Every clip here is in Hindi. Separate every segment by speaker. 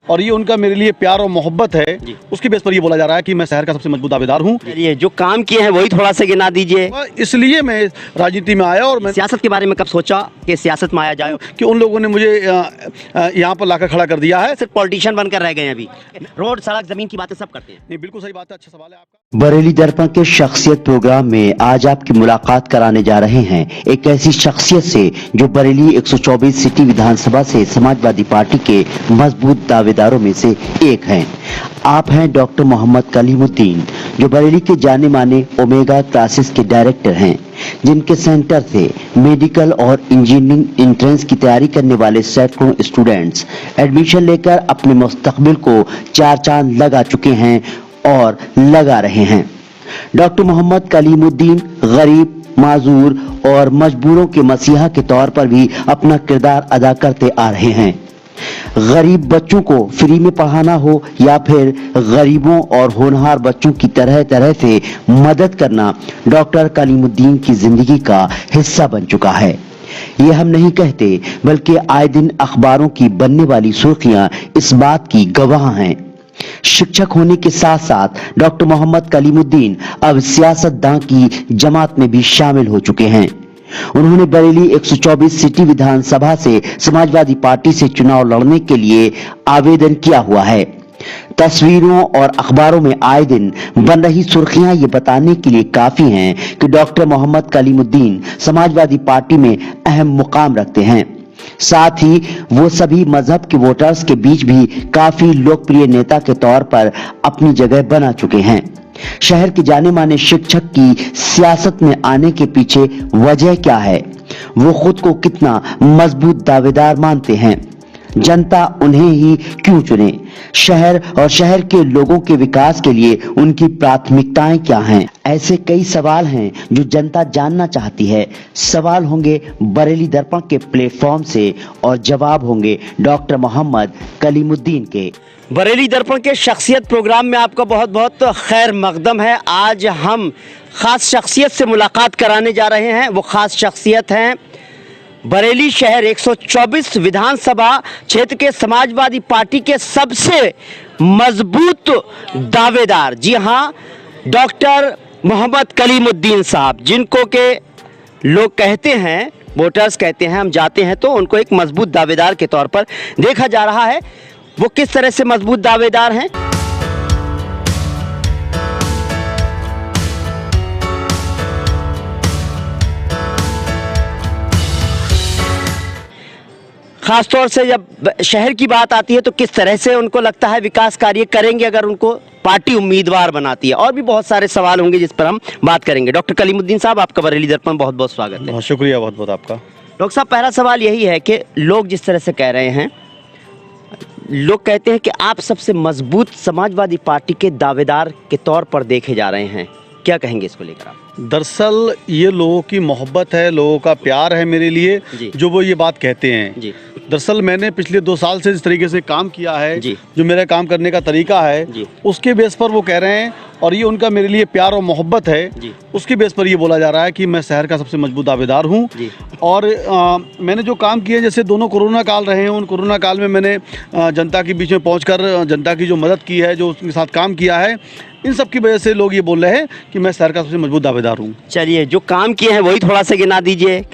Speaker 1: और ये उनका मेरे लिए प्यार और मोहब्बत है, उसकी बेस पर ये बोला जा रहा है कि मैं शहर का सबसे मजबूत दावेदार हूँ।
Speaker 2: चलिए, जो काम किए हैं वही थोड़ा सा गिना दीजिए।
Speaker 1: इसलिए मैं राजनीति में आया और मैं
Speaker 2: सियासत के बारे में कब सोचा कि सियासत में आया जाए?
Speaker 1: कि उन लोगों ने मुझे यहाँ पर लाकर खड़ा कर दिया है।
Speaker 2: सिर्फ पॉलिटिशियन बनकर रह गए हैं अभी? रोड, सड़क, जमीन की बातें सब करते हैं।
Speaker 1: नहीं, बिल्कुल सही बात है, अच्छा सवाल है आपका।
Speaker 3: बरेली दर्पण के शख्सियत प्रोग्राम में आज आपकी मुलाकात कराने जा रहे हैं एक ऐसी शख्सियत से जो बरेली 124 सिटी विधानसभा से समाजवादी पार्टी के मजबूत दावेदारों में से एक हैं। आप हैं डॉक्टर मोहम्मद कलीमुद्दीन, जो बरेली के जाने माने ओमेगा क्लासेस के डायरेक्टर हैं, जिनके सेंटर से मेडिकल और इंजीनियरिंग एंट्रेंस की तैयारी करने वाले सैकड़ों स्टूडेंट्स एडमिशन लेकर अपने मुस्तकबिल को चार चांद लगा चुके हैं और लगा रहे हैं। डॉक्टर मोहम्मद कलीमुद्दीन गरीब, माजूर और मजबूरों के मसीहा के तौर पर भी अपना किरदार अदा करते आ रहे हैं। गरीब बच्चों को फ्री में पढ़ाना हो या फिर गरीबों और होनहार बच्चों की तरह तरह से मदद करना डॉक्टर कलीमुद्दीन की जिंदगी का हिस्सा बन चुका है। ये हम नहीं कहते, बल्कि आए दिन अखबारों की बनने वाली सुर्खियां इस बात की गवाह हैं। शिक्षक होने के साथ साथ डॉक्टर मोहम्मद कलीमुद्दीन अब सियासतदान की जमात में भी शामिल हो चुके हैं। उन्होंने बरेली 124 सिटी विधानसभा से समाजवादी पार्टी से चुनाव लड़ने के लिए आवेदन किया हुआ है। तस्वीरों और अखबारों में आए दिन बन रही सुर्खियां ये बताने के लिए काफी हैं कि डॉक्टर मोहम्मद कलीमुद्दीन समाजवादी पार्टी में अहम मुकाम रखते हैं। साथ ही वो सभी मजहब के वोटर्स के बीच भी काफी लोकप्रिय नेता के तौर पर अपनी जगह बना चुके हैं। शहर के जाने माने शिक्षक की सियासत में आने के पीछे वजह क्या है? वो खुद को कितना मजबूत दावेदार मानते हैं? जनता उन्हें ही क्यों चुने? शहर और शहर के लोगों के विकास के लिए उनकी प्राथमिकताएं क्या हैं? ऐसे कई सवाल हैं जो जनता जानना चाहती है। सवाल होंगे बरेली दर्पण के प्लेटफॉर्म से और जवाब होंगे डॉक्टर मोहम्मद कलीमुद्दीन के।
Speaker 2: बरेली दर्पण के शख्सियत प्रोग्राम में आपका बहुत बहुत खैर मकदम है। आज हम खास शख्सियत से मुलाकात कराने जा रहे हैं। वो खास शख्सियत हैं बरेली शहर 124 विधानसभा क्षेत्र के समाजवादी पार्टी के सबसे मजबूत दावेदार, जी हाँ, डॉक्टर मोहम्मद कलीमुद्दीन साहब, जिनको के लोग कहते हैं, वोटर्स कहते हैं, हम जाते हैं तो उनको एक मजबूत दावेदार के तौर पर देखा जा रहा है। वो किस तरह से मजबूत दावेदार हैं? खासतौर से जब शहर की बात आती है तो किस तरह से उनको लगता है विकास कार्य करेंगे अगर उनको पार्टी उम्मीदवार बनाती है? और भी बहुत सारे सवाल होंगे जिस पर हम बात करेंगे। डॉक्टर कलीमुद्दीन साहब, आपका बरेली दर्पण में बहुत बहुत स्वागत है।
Speaker 1: बहुत शुक्रिया, बहुत बहुत आपका।
Speaker 2: डॉक्टर साहब, पहला सवाल यही है कि लोग जिस तरह से कह रहे हैं, लोग कहते हैं कि आप सबसे मजबूत समाजवादी पार्टी के दावेदार के तौर पर देखे जा रहे हैं, क्या कहेंगे इसको लेकर आप?
Speaker 1: दरअसल ये लोगों की मोहब्बत है, लोगों का प्यार है मेरे लिए, जो वो ये बात कहते हैं।
Speaker 2: जी।
Speaker 1: दरअसल मैंने पिछले 2 साल से इस तरीके से काम किया है,
Speaker 2: जी।
Speaker 1: जो मेरा काम करने का तरीका है, उसके बेस पर वो कह रहे हैं, और ये उनका मेरे लिए प्यार और मोहब्बत है, उसके बेस पर ये बोला जा रहा है कि मैं शहर का सबसे मजबूत दावेदार हूँ। और मैंने जो काम किए, जैसे दोनों कोरोना काल रहे हैं, उन कोरोना काल में मैंने जनता के बीच में पहुँचकर जनता की जो मदद की है, जो उसके साथ काम किया है, इन सब की वजह से लोग ये बोल रहे हैं कि मैं शहर का सबसे मजबूत दावेदार हूँ।
Speaker 2: चलिए, जो काम किए हैं वही थोड़ा सा गिना दीजिए।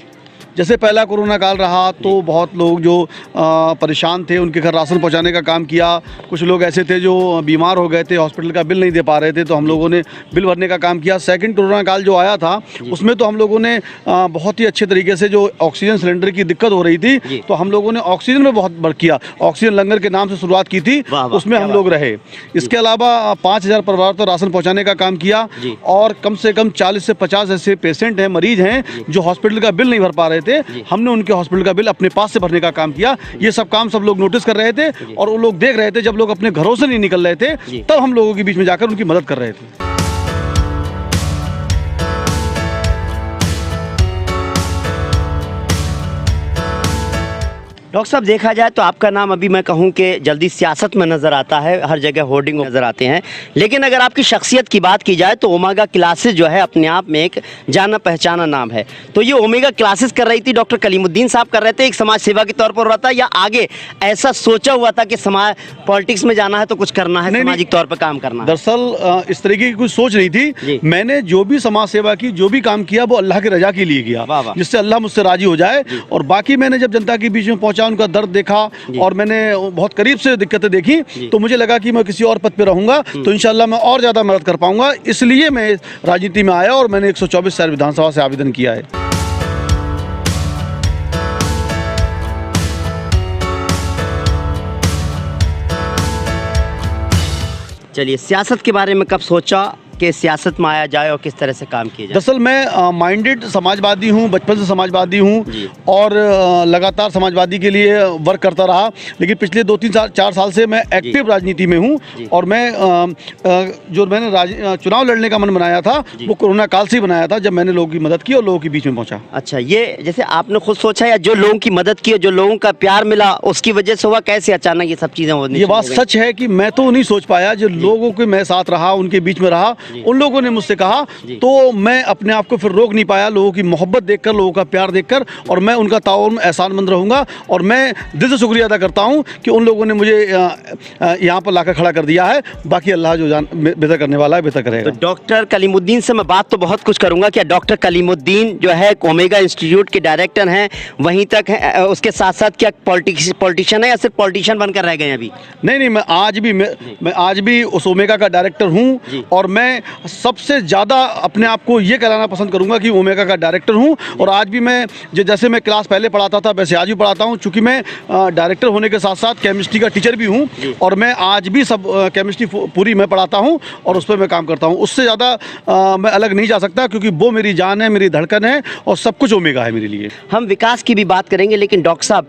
Speaker 1: जैसे पहला कोरोना काल रहा तो बहुत लोग जो परेशान थे, उनके घर राशन पहुंचाने का काम किया। कुछ लोग ऐसे थे जो बीमार हो गए थे, हॉस्पिटल का बिल नहीं दे पा रहे थे, तो हम लोगों ने बिल भरने का काम किया। सेकंड कोरोना काल जो आया था, उसमें तो हम लोगों ने बहुत ही अच्छे तरीके से, जो ऑक्सीजन सिलेंडर की दिक्कत हो रही थी, तो हम लोगों ने ऑक्सीजन में बहुत बढ़ किया। ऑक्सीजन लंगर के नाम से शुरुआत की थी, उसमें हम लोग रहे। इसके अलावा 5000 परिवार तो राशन पहुँचाने का काम किया, और कम से कम 40 से 50 ऐसे पेशेंट हैं, मरीज हैं, जो हॉस्पिटल का बिल नहीं भर पा रहे थे। हमने उनके हॉस्पिटल का बिल अपने पास से भरने का काम किया। ये सब काम सब लोग नोटिस कर रहे थे, और वो लोग देख रहे थे। जब लोग अपने घरों से नहीं निकल रहे थे, तब हम लोगों के बीच में जाकर उनकी मदद कर रहे थे।
Speaker 2: डॉक्टर साहब, देखा जाए तो आपका नाम अभी मैं कहूं कि जल्दी सियासत में नज़र आता है, हर जगह होर्डिंग नज़र आते हैं, लेकिन अगर आपकी शख्सियत की बात की जाए तो ओमेगा क्लासेस जो है अपने आप में एक जाना पहचाना नाम है। तो ये ओमेगा क्लासेस कर रही थी डॉक्टर कलीमुद्दीन साहब कर रहे थे, एक समाज सेवा के तौर पर हो रहा था, या आगे ऐसा सोचा हुआ था कि समाज पॉलिटिक्स में जाना है तो कुछ करना है, सामाजिक तौर पर काम करना है?
Speaker 1: दरअसल इस तरीके की कुछ सोच नहीं थी। मैंने जो भी समाज सेवा की, जो भी काम किया, वो अल्लाह की रजा के लिए किया, जिससे अल्लाह मुझसे राजी हो जाए। और बाकी मैंने जब जनता के बीच में पहुंचा, उनका दर्द देखा और मैंने बहुत करीब से दिक्कतें देखी, तो मुझे लगा कि मैं किसी और पद पे रहूंगा तो इंशाल्लाह मैं और ज़्यादा मदद कर पाऊंगा, इसलिए मैं राजनीति में आया और मैंने 124 शहर विधानसभा से आवेदन किया है।
Speaker 2: चलिए, सियासत के बारे में कब सोचा कि सियासत में आया जाए और किस तरह से काम किया जाए?
Speaker 1: दरअसल मैं माइंडेड समाजवादी हूँ, बचपन से समाजवादी हूँ और लगातार समाजवादी के लिए वर्क करता रहा, लेकिन पिछले 2-3-4 साल से मैं एक्टिव राजनीति में हूँ। और मैं जो मैंने चुनाव लड़ने का मन बनाया था वो कोरोना काल से ही बनाया था, जब मैंने लोगों की मदद की और लोगों के बीच में पहुँचा।
Speaker 2: अच्छा, ये जैसे आपने खुद सोचा या जो लोगों की मदद की, जो लोगों का प्यार मिला उसकी वजह से हुआ, कैसे अचानक ये सब चीज़ें होनी?
Speaker 1: ये बात सच है कि मैं तो नहीं सोच पाया, जो लोगों के मैं साथ रहा, उनके बीच में रहा, उन लोगों ने मुझसे कहा, तो मैं अपने आप को फिर रोक नहीं पाया, लोगों की मोहब्बत देखकर, लोगों का प्यार देखकर, और मैं उनका ताउन एहसानमंद रहूंगा। और मैं दिल से शुक्रिया अदा करता हूं कि उन लोगों ने मुझे यहाँ पर लाकर खड़ा कर दिया है। बाकी अल्लाह जो बेहतर करने वाला है बेहतर करेगा।
Speaker 2: तो डॉक्टर कलीमुद्दीन से मैं बात तो बहुत कुछ करूंगा, क्या डॉक्टर कलीमुद्दीन जो है ओमेगा इंस्टीट्यूट के डायरेक्टर हैं, वहीं तक है, उसके साथ साथ क्या पॉलिटिशियन है या सिर्फ पॉलिटिशियन बनकर रह गए अभी?
Speaker 1: नहीं, मैं आज भी उस ओमेगा का डायरेक्टर हूँ, और मैं सबसे ज़्यादा अपने आप को ये कहलाना पसंद करूँगा कि ओमेगा का डायरेक्टर हूँ। और आज भी मैं जैसे मैं क्लास पहले पढ़ाता था वैसे आज भी पढ़ाता हूँ, चूँकि मैं डायरेक्टर होने के साथ साथ केमिस्ट्री का टीचर भी हूँ, और मैं आज भी सब केमिस्ट्री पूरी मैं पढ़ाता हूँ और उस पर मैं काम करता हूँ। उससे ज़्यादा मैं अलग नहीं जा सकता, क्योंकि वो मेरी जान है, मेरी धड़कन है, और सब कुछ ओमेगा है मेरे लिए।
Speaker 2: हम विकास की भी बात करेंगे, लेकिन डॉक्टर साहब,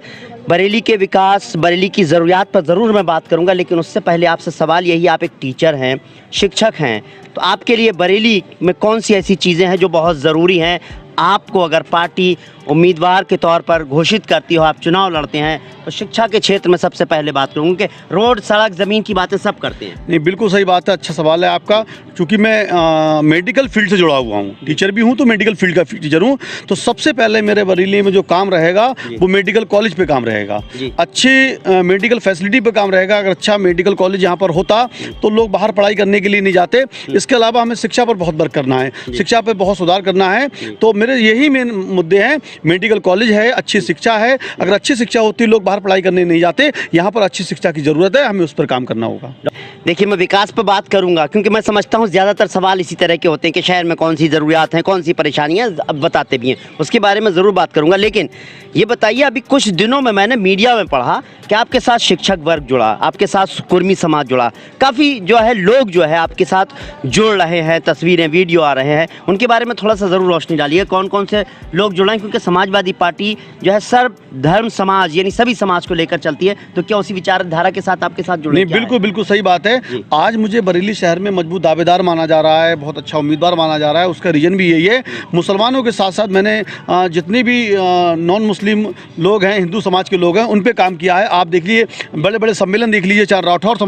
Speaker 2: बरेली के विकास, बरेली की ज़रूरियात पर ज़रूर मैं बात करूंगा, लेकिन उससे पहले आपसे सवाल यही, आप एक टीचर हैं, शिक्षक हैं, तो आपके लिए बरेली में कौन सी ऐसी चीज़ें हैं जो बहुत ज़रूरी हैं? आपको अगर पार्टी उम्मीदवार के तौर पर घोषित करती हो, आप चुनाव लड़ते हैं, तो शिक्षा के क्षेत्र में सबसे पहले बात करूँ कि रोड, सड़क, ज़मीन की बातें सब करते हैं।
Speaker 1: नहीं, बिल्कुल सही बात है, अच्छा सवाल है आपका। चूँकि मैं मेडिकल फील्ड से जुड़ा हुआ हूँ, टीचर भी हूँ तो मेडिकल फील्ड का टीचर हूँ, तो सबसे पहले मेरे बरेली में जो काम रहेगा वो मेडिकल कॉलेज पे काम रहेगा, अच्छी मेडिकल फैसिलिटी पे काम रहेगा। अगर अच्छा मेडिकल कॉलेज यहाँ पर होता तो लोग बाहर पढ़ाई करने के लिए नहीं जाते। इसके अलावा हमें शिक्षा पर बहुत वर्क करना है, शिक्षा पर बहुत सुधार करना है, तो मेरे यही मेन मुद्दे हैं। मेडिकल कॉलेज है, अच्छी शिक्षा है, अगर अच्छी शिक्षा होती लोग बाहर पढ़ाई करने नहीं जाते। यहाँ पर अच्छी शिक्षा की ज़रूरत है, हमें उस पर काम करना होगा।
Speaker 2: देखिए, मैं विकास पर बात करूंगा, क्योंकि मैं समझता हूँ ज़्यादातर सवाल इसी तरह के होते हैं कि शहर में कौन सी ज़रूरियात हैं, कौन सी परेशानियाँ, अब बताते भी हैं, उसके बारे में ज़रूर बात करूंगा। लेकिन ये बताइए, अभी कुछ दिनों में मैंने मीडिया में पढ़ा कि आपके साथ शिक्षक वर्ग जुड़ा, आपके साथ कुर्मी समाज जुड़ा, काफ़ी जो है लोग जो है आपके साथ जुड़ रहे हैं, तस्वीरें, वीडियो आ रहे हैं, उनके बारे में थोड़ा सा ज़रूर रोशनी डालिए, कौन कौन से लोग जुड़े हैं, क्योंकि समाजवादी पार्टी जो है सर्व धर्म समाज यानी सभी समाज को लेकर चलती है, तो क्या उसी विचारधारा के साथ आपके साथ जुड़े?
Speaker 1: नहीं, बिल्कुल सही बात है। आज मुझे बरेली शहर में मजबूत दावेदार माना जा रहा है, बहुत अच्छा उम्मीदवार माना जा रहा है। उसका रीज़न भी यही है, मुसलमानों के साथ साथ मैंने जितने भी नॉन मुस्लिम लोग हैं, हिंदू समाज के लोग हैं, उन पे काम किया है। आप देख लीजिए, बड़े बड़े सम्मेलन देख लीजिए, चाहे राठौर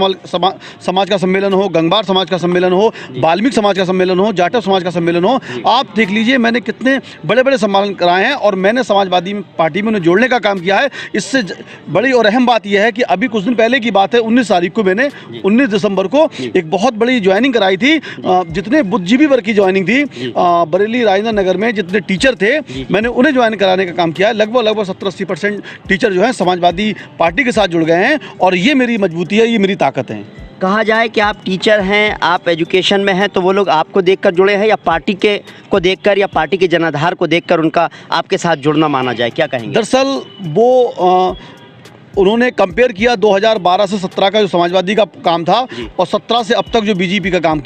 Speaker 1: समाज का सम्मेलन हो, गंगबार समाज का सम्मेलन हो, वाल्मीकि समाज का सम्मेलन हो, जाटव समाज का सम्मेलन हो, आप देख लीजिए मैंने कितने बड़े बड़े सम्मेलन कराए हैं, और मैंने समाजवादी पार्टी में उन्हें जोड़ने का काम किया है। इससे बड़ी और अहम बात यह है कि अभी कुछ दिन पहले की बात है, 19 तारीख को मैंने 19 दिसंबर को एक बहुत बड़ी ज्वाइनिंग कराई थी। जितने बुद्धिजीवी वर्ग की ज्वाइनिंग थी बरेली राजेंद्र नगर में, जितने टीचर थे, मैंने उन्हें ज्वाइन कराने का काम किया है। लगभग 70-80% टीचर जो हैं समाजवादी पार्टी के साथ जुड़ गए हैं, और ये मेरी मजबूती है, ये मेरी ताकत है।
Speaker 2: कहा जाए कि आप टीचर हैं, आप एजुकेशन में हैं, तो वो लोग आपको देखकर जुड़े हैं या पार्टी के को देखकर या पार्टी के जनाधार को देखकर उनका आपके साथ जुड़ना माना जाए, क्या कहेंगे?
Speaker 1: दरअसल वो उन्होंने कंपेयर किया 2012 से 17 का जो समाजवादी का काम था और 17 से अब तक जो बीजेपी का काम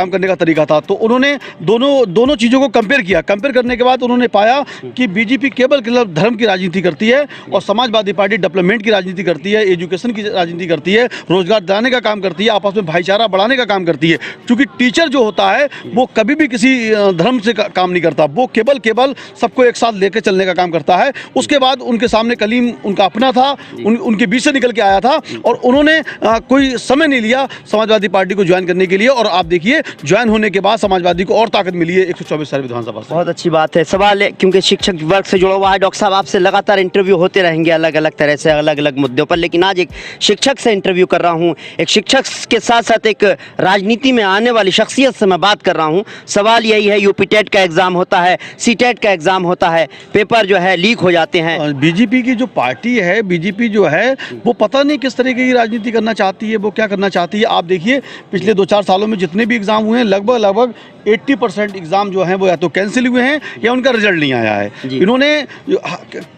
Speaker 1: करने का तरीका था, तो उन्होंने दोनों चीज़ों को कंपेयर किया। कंपेयर करने के बाद उन्होंने पाया कि बीजेपी केवल धर्म की राजनीति करती है और समाजवादी पार्टी डेवलपमेंट की राजनीति करती है, एजुकेशन की राजनीति करती है, रोजगार दिलाने का काम करती है, आपस में भाईचारा बढ़ाने का काम करती है। क्योंकि टीचर जो होता है वो कभी भी किसी धर्म से काम नहीं करता, वो केवल सबको एक साथ लेकर चलने का काम करता है। उसके बाद उनके सामने कलीम उनका अपना था, उनके बीच से निकल के आया था और उन्होंने कोई समय नहीं लिया समाजवादी पार्टी को ज्वाइन करने के लिए। और आप देखिए ज्वाइन होने के बाद समाजवादी को और ताकत मिली है 124 साल विधानसभा से।
Speaker 2: बहुत अच्छी बात है। सवाल है, क्योंकि शिक्षक वर्ग से जुड़ा हुआ है, डॉक्टर साहब आपसे लगातार इंटरव्यू होते रहेंगे अलग अलग तरह से, अलग अलग मुद्दों पर, लेकिन आज एक शिक्षक से इंटरव्यू कर रहा हूँ, एक शिक्षक के साथ साथ एक राजनीति में आने वाली शख्सियत से मैं बात कर रहा हूँ। सवाल यही है, यूपी टेट का एग्जाम होता है, सी टेट का एग्जाम होता है, पेपर जो है लीक हो जाते हैं।
Speaker 1: बीजेपी की जो पार्टी है, बीजेपी जो है वो पता नहीं किस तरीके की राजनीति करना चाहती है, वो क्या करना चाहती है। आप देखिए पिछले 2-4 सालों में जितने भी एग्जाम हुए हैं लगभग 80% एग्जाम जो हैं वो या तो कैंसिल हुए हैं या उनका रिजल्ट नहीं आया है। इन्होंने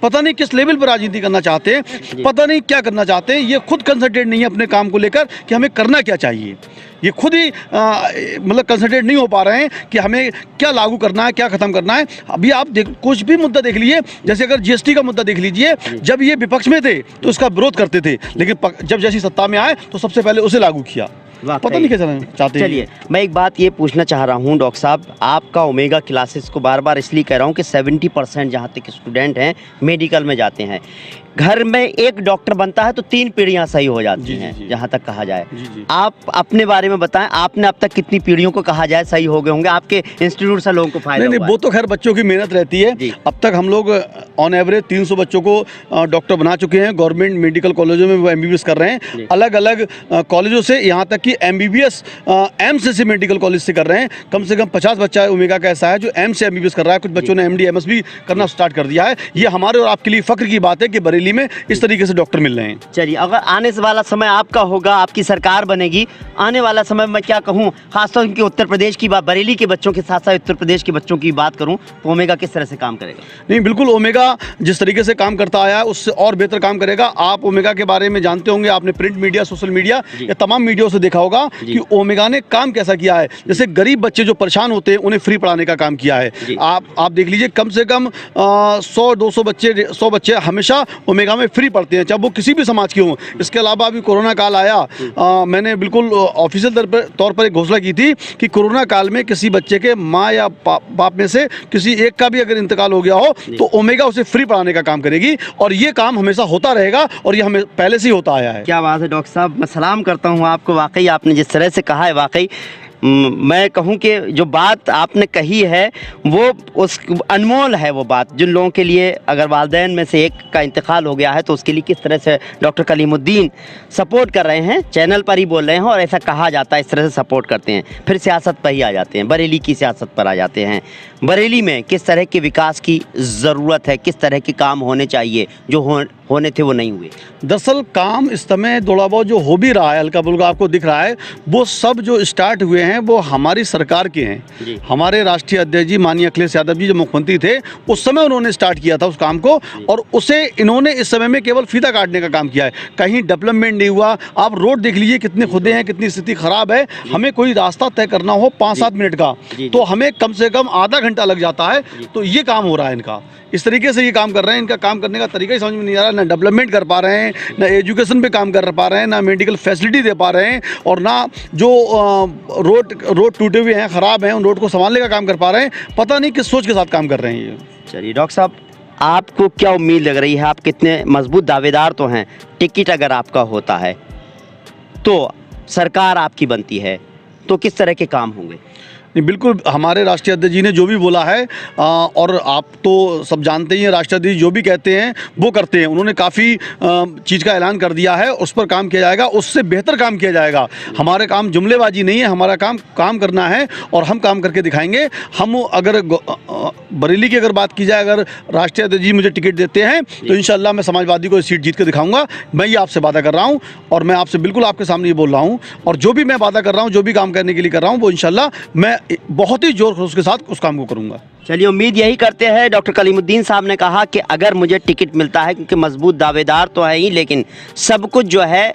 Speaker 1: पता नहीं किस लेवल पर राजनीति करना चाहते हैं, पता नहीं क्या करना चाहते हैं। ये खुद कंसंट्रेट नहीं है अपने काम को लेकर कि हमें करना क्या चाहिए। ये खुद ही मतलब कंसंट्रेट नहीं हो पा रहे हैं कि हमें क्या लागू करना है, क्या ख़त्म करना है। अभी आप कुछ भी मुद्दा देख लीजिए, जैसे अगर जीएसटी का मुद्दा देख लीजिए, जब ये विपक्ष में थे तो उसका विरोध करते थे, लेकिन जब जैसी सत्ता में आए तो सबसे पहले उसे लागू किया। पता नहीं क्या चाहते हैं।
Speaker 2: चलिए मैं एक बात ये पूछना चाह रहा हूँ डॉक्टर साहब, आपका ओमेगा क्लासेस को बार बार इसलिए कह रहा हूँ कि 70% जहाँ तक स्टूडेंट हैं मेडिकल में जाते हैं। घर में एक डॉक्टर बनता है तो 3 पीढ़ियां सही हो जाती हैं, जहाँ तक कहा जाए। आप अपने बारे में बताएं, आपने अब तक कितनी पीढ़ियों को कहा जाए सही हो गए होंगे, आपके इंस्टीट्यूट से लोगों को फायदा
Speaker 1: नहीं, वो तो खैर बच्चों की मेहनत रहती है। अब तक हम लोग ऑन एवरेज 300 बच्चों को डॉक्टर बना चुके हैं। गवर्नमेंट मेडिकल कॉलेजों में वो MBBS कर रहे हैं, अलग अलग कॉलेजों से, यहाँ तक कि MBBS एम्स मेडिकल कॉलेज से कर रहे हैं। कम से कम 50 बच्चा ओमेगा का ऐसा है जो एम्स से MBBS कर रहा है। कुछ बच्चों ने MD MS भी करना स्टार्ट कर दिया है। ये हमारे और आपके लिए फख्र की बात है कि बरेली में इस तरीके से डॉक्टर मिल रहे हैं।
Speaker 2: चलिए, अगर आने वाला समय आपका होगा, आपकी सरकार बनेगी, आने वाला समय मैं क्या कहूँ, खासतौर पर उत्तर प्रदेश की बात, बरेली के बच्चों के साथ साथ उत्तर प्रदेश के बच्चों की बात करूँ तो ओमेगा किस तरह से काम करेगा?
Speaker 1: नहीं, बिल्कुल ओमेगा जिस तरीके से काम करता आया है उससे और बेहतर काम करेगा। आप ओमेगा के बारे में जानते होंगे, आपने प्रिंट मीडिया, सोशल मीडिया या तमाम मीडिया से देखा होगा कि ओमेगा ने काम कैसा किया है। जैसे गरीब बच्चे जो परेशान होते हैं उन्हें फ्री पढ़ाने का काम किया है। आप देख लीजिए, कम से कम 100 बच्चे हमेशा ओमेगा में फ्री पढ़ते हैं, चाहे वो किसी भी समाज के हों। इसके अलावा अभी कोरोना काल आया, मैंने बिल्कुल ऑफिशियल तौर पर एक घोषणा की थी कि कोरोना काल में किसी बच्चे के माँ या बाप में से किसी एक का भी अगर इंतकाल हो गया हो तो ओमेगा उसे फ्री पढ़ाने का काम करेगी और ये काम हमेशा होता रहेगा और ये हमें पहले से ही होता आया है।
Speaker 2: क्या बात है डॉक्टर साहब, मैं सलाम करता हूँ आपको। वाकई आपने जिस तरह से कहा है, वाकई मैं कहूँ कि जो बात आपने कही है वो उस अनमोल है। वो बात जिन लोगों के लिए अगर वालिदैन में से एक का इंतकाल हो गया है तो उसके लिए किस तरह से डॉक्टर कलीमुद्दीन सपोर्ट कर रहे हैं, चैनल पर ही बोल रहे हैं और ऐसा कहा जाता है, इस तरह से सपोर्ट करते हैं। फिर सियासत पर ही आ जाते हैं, बरेली की सियासत पर आ जाते हैं। बरेली में किस तरह के विकास की ज़रूरत है, किस तरह के काम होने चाहिए, जो होने थे वो नहीं हुए?
Speaker 1: दरअसल काम इस समय थोड़ा बहुत जो हो भी रहा है, हल्का फुल्का आपको दिख रहा है, वो सब जो स्टार्ट हुए हैं वो हमारी सरकार के हैं। हमारे राष्ट्रीय अध्यक्ष जी माननीय अखिलेश यादव जी जो मुख्यमंत्री थे उस समय उन्होंने स्टार्ट किया था उस काम को और उसे इन्होंने इस समय में केवल फीता काटने का काम किया है। कहीं डेवलपमेंट नहीं हुआ। आप रोड देख लीजिए कितने खुदे हैं, कितनी स्थिति खराब है। हमें कोई रास्ता तय करना हो 5-7 मिनट का तो हमें कम से कम आधा घंटा लग जाता है। तो ये काम हो रहा है इनका, इस तरीके से ये काम कर रहे हैं। इनका काम करने का तरीका ही समझ में नहीं आ रहा। ना डेवलपमेंट कर पा रहे हैं, ना एजुकेशन पे काम कर पा रहे हैं, ना मेडिकल फैसिलिटी दे पा रहे हैं और ना जो रोड टूटे हुए हैं, ख़राब हैं, उन रोड को संभालने का काम कर पा रहे हैं। पता नहीं किस सोच के साथ काम कर रहे हैं ये।
Speaker 2: चलिए डॉक्टर साहब, आपको क्या उम्मीद लग रही है? आप कितने मजबूत दावेदार तो हैं, टिकट अगर आपका होता है तो सरकार आपकी बनती है तो किस तरह के काम होंगे?
Speaker 1: नहीं, बिल्कुल हमारे राष्ट्रीय अध्यक्ष जी ने जो भी बोला है और आप तो सब जानते ही हैं, राष्ट्रीय अध्यक्ष जो भी कहते हैं वो करते हैं। उन्होंने काफ़ी चीज़ का ऐलान कर दिया है, उस पर काम किया जाएगा, उससे बेहतर काम किया जाएगा। हमारे काम जुमलेबाजी नहीं है, हमारा काम करना है और हम काम करके दिखाएंगे। हम अगर बरेली की अगर बात की जाए, अगर राष्ट्रीय अध्यक्ष जी मुझे टिकट देते हैं तो इंशाल्लाह मैं समाजवादी को सीट जीत के दिखाऊंगा। मैं ये आपसे वादा कर रहा हूँ और मैं आपसे बिल्कुल आपके सामने ये बोल रहा हूँ और जो भी मैं वादा कर रहा हूँ, जो भी काम करने के लिए कर रहा हूँ वो इंशाल्लाह मैं बहुत ही जोर खरोश के साथ उस काम को करूँगा।
Speaker 2: चलिए, उम्मीद यही करते हैं। डॉक्टर कलीमुद्दीन साहब ने कहा कि अगर मुझे टिकट मिलता है, क्योंकि मजबूत दावेदार तो है ही, लेकिन सब कुछ जो है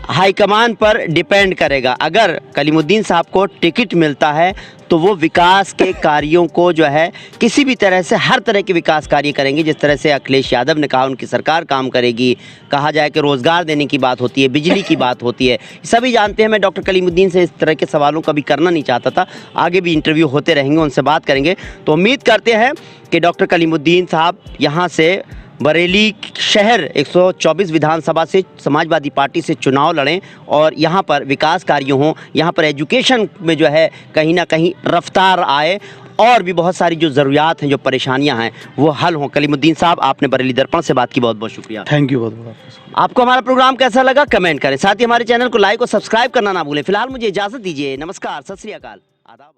Speaker 2: हाईकमान पर डिपेंड करेगा। अगर कलीमुद्दीन साहब को टिकट मिलता है तो वो विकास के कार्यों को जो है किसी भी तरह से, हर तरह के विकास कार्य करेंगे। जिस तरह से अखिलेश यादव ने कहा उनकी सरकार काम करेगी, कहा जाए कि रोज़गार देने की बात होती है, बिजली की बात होती है, सभी जानते हैं। मैं डॉक्टर कलीमुद्दीन से इस तरह के सवालों कभी करना नहीं चाहता था। आगे भी इंटरव्यू होते रहेंगे, उनसे बात करेंगे। तो उम्मीद करते हैं कि डॉक्टर कलीमुद्दीन साहब यहाँ से बरेली शहर 124 विधानसभा से समाजवादी पार्टी से चुनाव लड़ें और यहाँ पर विकास कार्य हों, यहाँ पर एजुकेशन में जो है कहीं ना कहीं रफ्तार आए और भी बहुत सारी जो ज़रूरियात हैं, जो परेशानियाँ हैं, वो हल हों। कलीमुद्दीन साहब, आपने बरेली दर्पण से बात की, बहुत बहुत शुक्रिया।
Speaker 1: थैंक यू बहुत बहुत।
Speaker 2: आपको हमारा प्रोग्राम कैसा लगा कमेंट करें, साथ ही हमारे चैनल को लाइक और सब्सक्राइब करना ना भूलें। फिलहाल मुझे इजाज़त दीजिए। नमस्कार, सत श्री अकाल, आदाब।